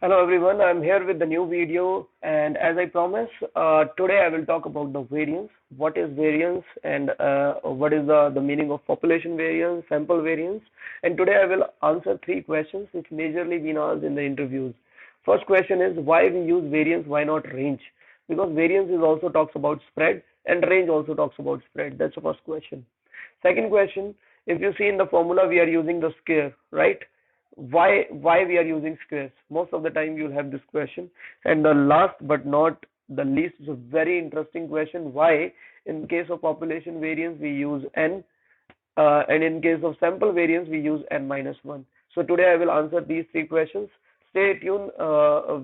Hello everyone, I'm here with the new video, and as I promised, today I will talk about the variance. What is variance and what is the meaning of population variance, sample variance, and today I will answer three questions which majorly been asked in the interviews. First question is why we use variance, why not range? Because variance is also talks about spread and range also talks about spread. That's the first question. Second question, if you see in the formula we are using the square, right? Why we are using squares? Most of the time you'll have this question. And the last but not the least is a very interesting question: why in case of population variance we use n, and in case of sample variance we use n-1. So today I will answer these three questions. Stay tuned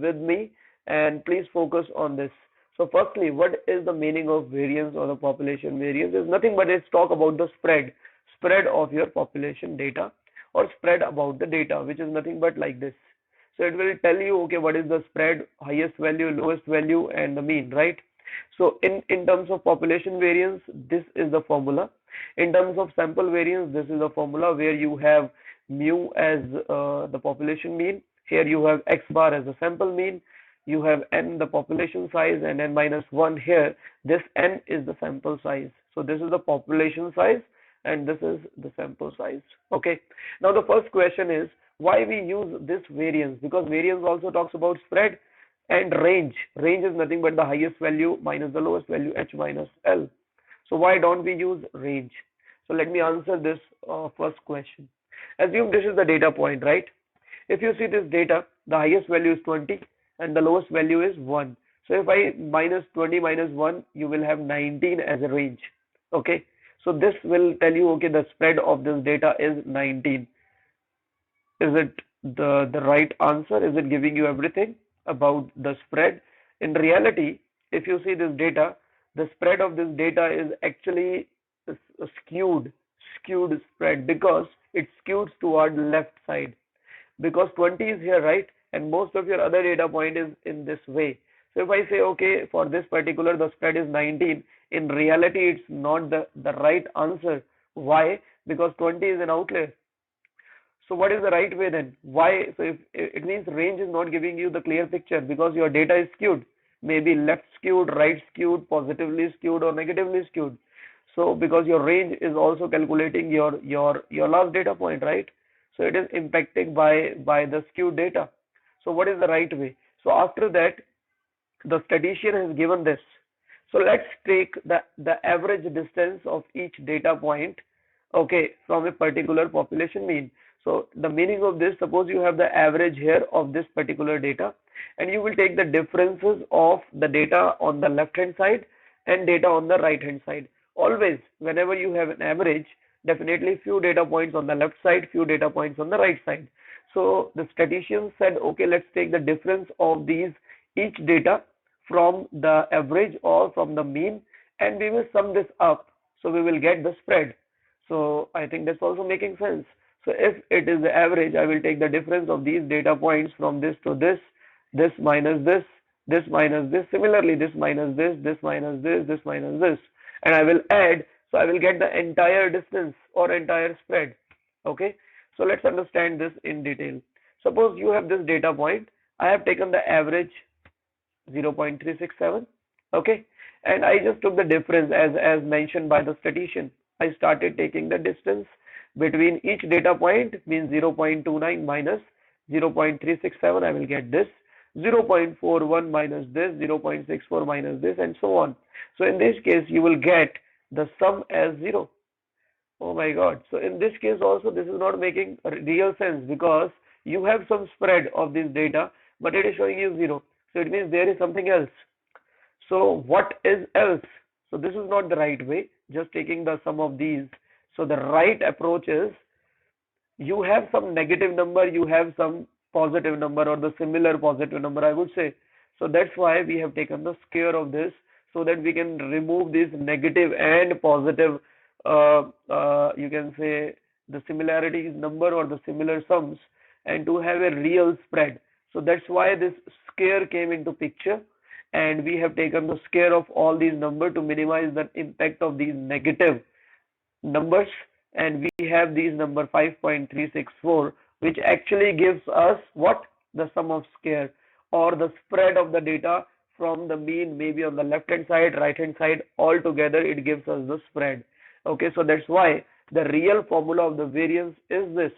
with me and please focus on this. So firstly, what is the meaning of variance or the population variance? Is nothing but it's talk about the spread of your population data, or spread about the data, which is nothing but like this. So it will tell you, okay, what is the spread, highest value, lowest value, and the mean, right? So in terms of population variance, this is the formula. In terms of sample variance, this is the formula where you have mu as the population mean. Here you have x bar as the sample mean. You have n the population size and n-1 here. This n is the sample size. So this is the population size and this is the sample size. Okay. Now the first question is why we use this variance, because variance also talks about spread, and range. Range is nothing but the highest value minus the lowest value, h minus l. So why don't we use range? So let me answer this first question. Assume this is the data point, right? If you see this data, the highest value is 20 and the lowest value is 1. So if I minus 20 minus 1, you will have 19 as a range. Okay. So this will tell you, okay, the spread of this data is 19. Is it the right answer? Is it giving you everything about the spread? In reality, if you see this data, the spread of this data is actually a skewed spread, because it skews toward left side, because 20 is here, right? And most of your other data point is in this way. So if I say, okay, for this particular the spread is 19, in reality it's not the right answer. Why? Because 20 is an outlier. So what is the right way then? Why? So if it means range is not giving you the clear picture, because your data is skewed, maybe left skewed, right skewed, positively skewed, or negatively skewed. So because your range is also calculating your last data point, right? So it is impacted by the skewed data. So what is the right way? So after that, the statistician has given this. So let's take the average distance of each data point, okay, from a particular population mean. So the meaning of this, suppose you have the average here of this particular data, and you will take the differences of the data on the left hand side and data on the right hand side. Always, whenever you have an average, definitely few data points on the left side, few data points on the right side. So the statistician said, okay, let's take the difference of these each data from the average or from the mean, and we will sum this up. So we will get the spread. So I think that's also making sense. So if it is the average, I will take the difference of these data points from this to this minus this minus this, similarly this minus this minus this minus this, and I will add. So I will get the entire distance or entire spread. Okay. So let's understand this in detail. Suppose you have this data point. I have taken the average 0.367. Okay. And I just took the difference as mentioned by the statistician. I started taking the distance between each data point, means 0.29 minus 0.367. I will get this. 0.41 minus this, 0.64 minus this, and so on. So in this case, you will get the sum as 0. Oh my God. So in this case also, this is not making real sense, because you have some spread of this data, but it is showing you 0. So it means there is something else. So what is else? So this is not the right way, just taking the sum of these. So the right approach is, you have some negative number, you have some positive number, or the similar positive number, I would say. So that's why we have taken the square of this, so that we can remove this negative and positive, you can say the similarities number or the similar sums, and to have a real spread. So that's why this square came into picture, and we have taken the square of all these numbers to minimize the impact of these negative numbers, and we have these number 5.364, which actually gives us what? the sum of square, or the spread of the data from the mean, maybe on the left hand side, right hand side, all together it gives us the spread. Okay, so that's why the real formula of the variance is this.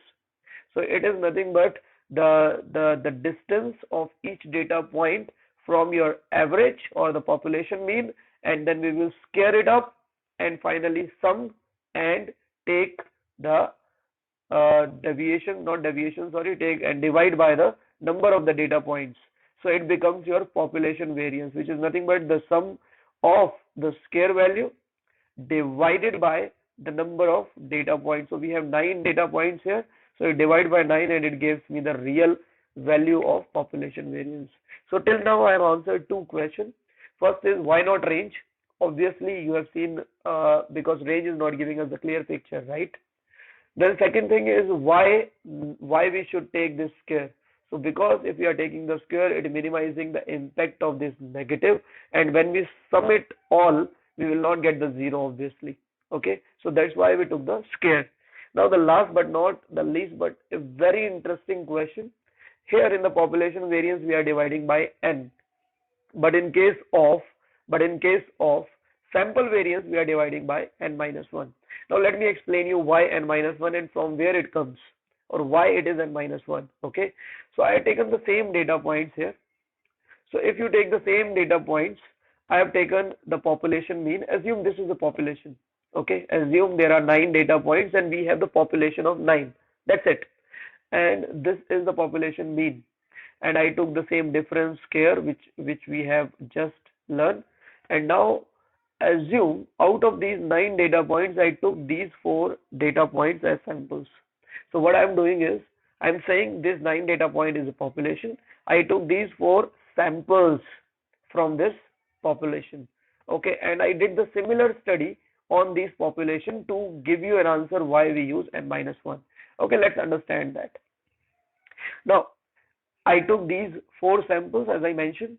So it is nothing but the distance of each data point from your average or the population mean, and then we will scale it up and finally sum and take the deviation, not deviation, sorry, take and divide by the number of the data points. So it becomes your population variance, which is nothing but the sum of the square value divided by the number of data points. So we have 9 data points here. So it divide by 9 and it gives me the real value of population variance. So till now I have answered 2 questions. First is why not range? Obviously you have seen because range is not giving us the clear picture, right? Then second thing is why we should take this square. So because if we are taking the square, it is minimizing the impact of this negative, and when we sum it all, we will not get the zero obviously. Okay, so that's why we took the square. Now the last but not the least, but a very interesting question. Here in the population variance, we are dividing by n. But in case of sample variance, we are dividing by n minus 1. Now let me explain you why n minus 1 and from where it comes, or why it is n minus 1. Okay, so I have taken the same data points here. So if you take the same data points, I have taken the population mean. Assume this is the population. Okay, assume there are 9 data points and we have the population of 9. That's it. And this is the population mean. And I took the same difference square which we have just learned. And now assume out of these 9 data points, I took these 4 data points as samples. So what I'm doing is I'm saying this 9 data point is a population. I took these 4 samples from this population. Okay, and I did the similar study on this population to give you an answer why we use n minus 1. Okay, let's understand that. Now I took these 4 samples as I mentioned.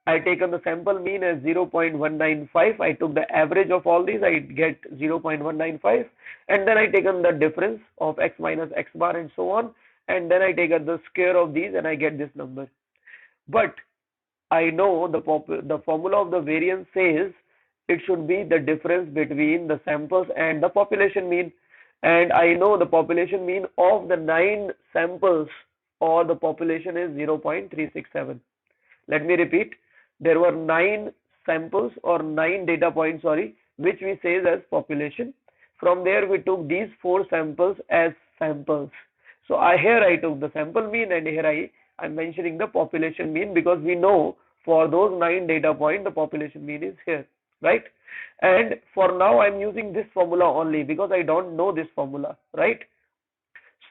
I taken the sample mean as 0.195. I took the average of all these. I get 0.195, and then I taken the difference of x minus x bar and so on, and then I take the square of these and I get this number. But I know the formula of the variance says it should be the difference between the samples and the population mean, and I know the population mean of the 9 samples or the population is 0.367. Let me repeat. There were 9 samples or 9 data points, sorry, which we say as population. From there we took these 4 samples as samples. So here I took the sample mean, and here I'm mentioning the population mean because we know for those 9 data points the population mean is here, right? And for now I'm using this formula only because I don't know this formula, right?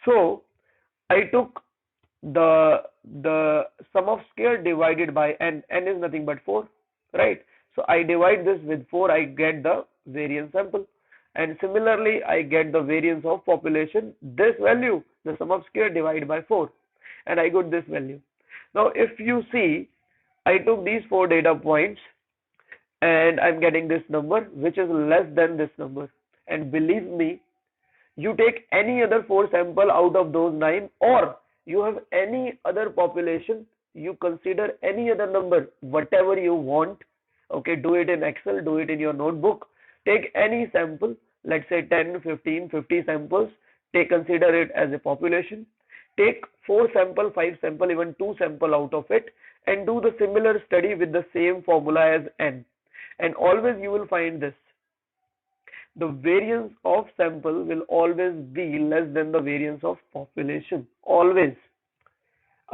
So I took the sum of square divided by n. N is nothing but 4, right? So I divide this with 4, I get the variance sample, and similarly I get the variance of population, this value, the sum of square divided by 4, and I got this value. Now if you see, I took these 4 data points and I'm getting this number which is less than this number, and believe me, you take any other 4 sample out of those 9, or you have any other population, you consider any other number, whatever you want. Okay, do it in Excel, do it in your notebook, take any sample, let's say 10, 15, 50 samples, consider it as a population, take 4 sample, 5 sample, even 2 sample out of it, and do the similar study with the same formula as n, and always you will find this: the variance of sample will always be less than the variance of population, always.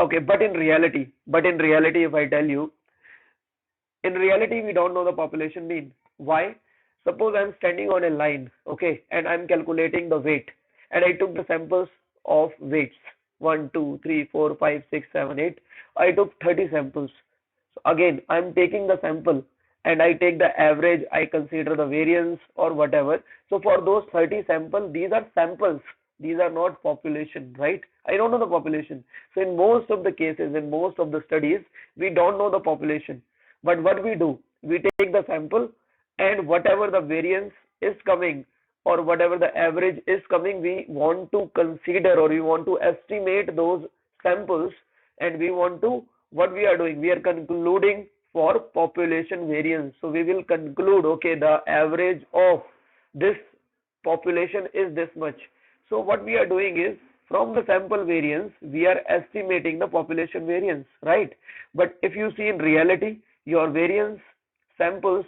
Okay, but in reality, if I tell you, in reality we don't know the population mean. Why? Suppose I'm standing on a line, okay, and I'm calculating the weight, and I took the samples of weights 1, 2, 3, 4, 5, 6, 7, 8. I took 30 samples. So again, I'm taking the sample and I take the average, I consider the variance or whatever. So for those 30 samples, these are samples, these are not population, right? I don't know the population. So in most of the cases, in most of the studies, we don't know the population. But what we do, we take the sample, and whatever the variance is coming or whatever the average is coming, we want to consider or we want to estimate those samples, and we want to, what we are doing, we are concluding for population variance. So we will conclude, okay, the average of this population is this much. So what we are doing is, from the sample variance we are estimating the population variance, right? But if you see in reality, your variance samples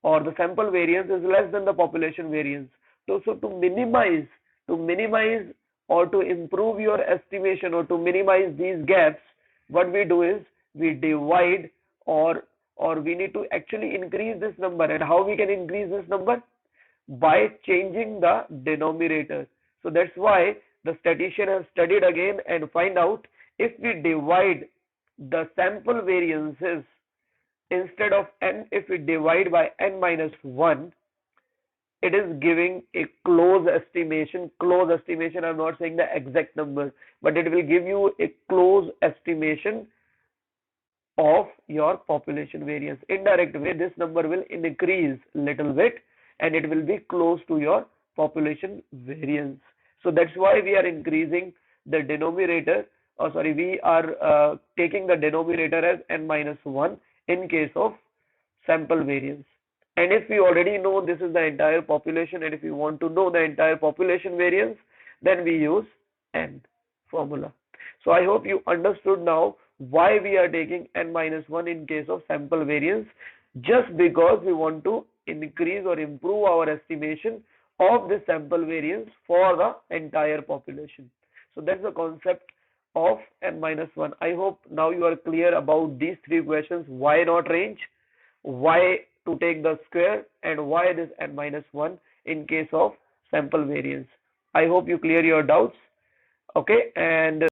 or the sample variance is less than the population variance. So to minimize or to improve your estimation or to minimize these gaps, what we do is we divide, or we need to actually increase this number. And how we can increase this number? By changing the denominator. So that's why the statistician has studied again and find out, if we divide the sample variances, instead of n, if we divide by n minus 1, it is giving a close estimation. I'm not saying the exact number, but it will give you a close estimation of your population variance. Indirect way, this number will increase little bit and it will be close to your population variance. So that's why we are increasing the denominator, or sorry, we are taking the denominator as n minus 1 in case of sample variance. And if we already know this is the entire population, and if we want to know the entire population variance, then we use n formula. So I hope you understood now why we are taking n minus 1 in case of sample variance, just because we want to increase or improve our estimation of the sample variance for the entire population. So that's the concept of n minus 1. I hope now you are clear about these three questions: why not range, why to take the square, and why this n minus 1 in case of sample variance. I hope you clear your doubts. Okay, and